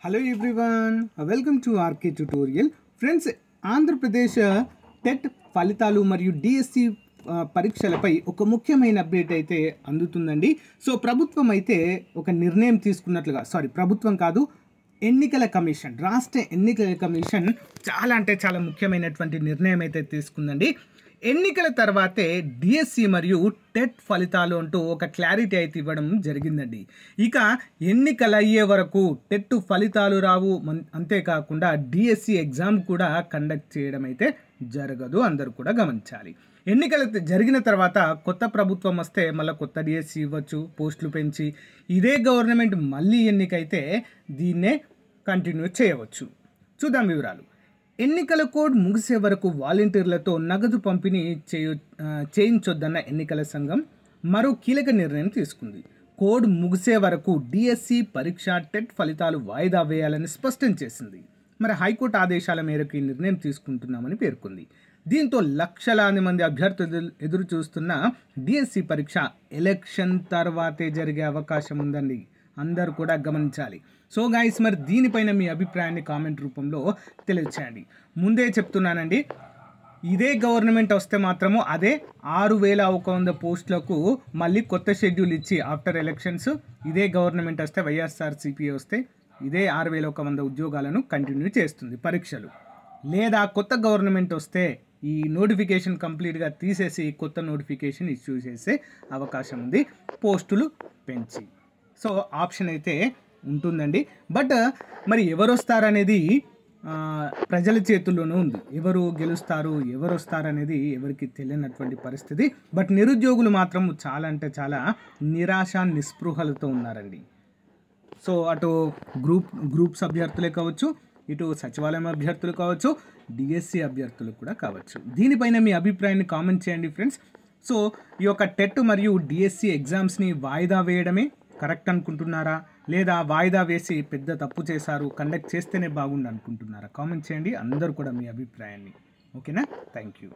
Hello everyone, welcome to RK tutorial. Friends, Andhra Pradesh TET ఫలితాలు మరియు DSC పరీక్షలపై ఒక ముఖ్యమైన అప్డేట్ అయితే అందుతుందండి. సో ప్రభుత్వం అయితే ఒక నిర్ణయం తీసుకున్నట్లుగా, ప్రభుత్వం కాదు, ఎన్నికల కమిషన్, రాష్ట్ర ఎన్నికల కమిషన్ చాలా అంటే చాలా ముఖ్యమైనటువంటి నిర్ణయం అయితే తీసుకుందండి. ఎన్నికల తర్వాతే డిఎస్సి మరియు టెట్ ఫలితాలు అంటూ ఒక క్లారిటీ అయితే ఇవ్వడం జరిగిందండి. ఇక ఎన్నికలు అయ్యే వరకు టెట్ ఫలితాలు రావు, అంతేకాకుండా డిఎస్సి ఎగ్జామ్ కూడా కండక్ట్ చేయడం అయితే జరగదు. అందరూ కూడా గమనించాలి. ఎన్నికలు జరిగిన తర్వాత కొత్త ప్రభుత్వం వస్తే మళ్ళీ కొత్త డిఎస్సి ఇవ్వచ్చు, పోస్టులు పెంచి. ఇదే గవర్నమెంట్ మళ్ళీ ఎన్నికైతే దీన్నే కంటిన్యూ చేయవచ్చు. చూద్దాం వివరాలు. ఎన్నికల కోడ్ ముగిసే వరకు వాలంటీర్లతో నగదు పంపిణీ చేయించొద్దన్న ఎన్నికల సంఘం మరో కీలక నిర్ణయం తీసుకుంది. కోడ్ ముగిసే వరకు డిఎస్సి పరీక్ష, టెట్ ఫలితాలు వాయిదా వేయాలని స్పష్టం చేసింది. మరి హైకోర్టు ఆదేశాల మేరకు ఈ నిర్ణయం తీసుకుంటున్నామని పేర్కొంది. దీంతో లక్షలాది మంది అభ్యర్థులు ఎదురు చూస్తున్న డిఎస్సి పరీక్ష ఎలక్షన్ తర్వాతే జరిగే అవకాశం ఉందండి. అందరూ కూడా గమనించాలి. సో గైస్, మరి దీనిపైన మీ అభిప్రాయాన్ని కామెంట్ రూపంలో తెలియచేయండి. ముందే చెప్తున్నానండి, ఇదే గవర్నమెంట్ వస్తే మాత్రము అదే 6100 పోస్టులకు మళ్ళీ కొత్త షెడ్యూల్ ఇచ్చి ఆఫ్టర్ ఎలక్షన్స్ ఇదే గవర్నమెంట్ వస్తే, వైఎస్ఆర్సీపీ వస్తే ఇదే 6100 ఉద్యోగాలను కంటిన్యూ చేస్తుంది పరీక్షలు. లేదా కొత్త గవర్నమెంట్ వస్తే ఈ నోటిఫికేషన్ కంప్లీట్గా తీసేసి కొత్త నోటిఫికేషన్ ఇష్యూ చేసే అవకాశం ఉంది, పోస్టులు పెంచి. సో ఆప్షన్ అయితే ఉంటుందండి. బట్ మరి ఎవరు వస్తారనేది ప్రజల చేతుల్లోనూ ఉంది. ఎవరు గెలుస్తారు, ఎవరు వస్తారనేది ఎవరికి తెలియనటువంటి పరిస్థితి. బట్ నిరుద్యోగులు మాత్రం చాలా అంటే చాలా నిరాశ నిస్పృహలతో ఉన్నారండి. సో అటు గ్రూప్స్ అభ్యర్థులే కావచ్చు, ఇటు సచివాలయం అభ్యర్థులు కావచ్చు, డిఎస్సి అభ్యర్థులు కూడా కావచ్చు. దీనిపైన మీ అభిప్రాయాన్ని కామెంట్ చేయండి ఫ్రెండ్స్. సో ఈ యొక్క టెట్ మరియు డిఎస్సి ఎగ్జామ్స్ని వాయిదా వేయడమే కరెక్ట్ అనుకుంటున్నారా, లేదా వాయిదా వేసి పెద్ద తప్పు చేశారు, కండక్ట్ చేస్తేనే బాగుండు అనుకుంటున్నారా? కామెంట్ చేయండి. అందరూ కూడా మీ అభిప్రాయాన్ని. ఓకేనా? Thank you.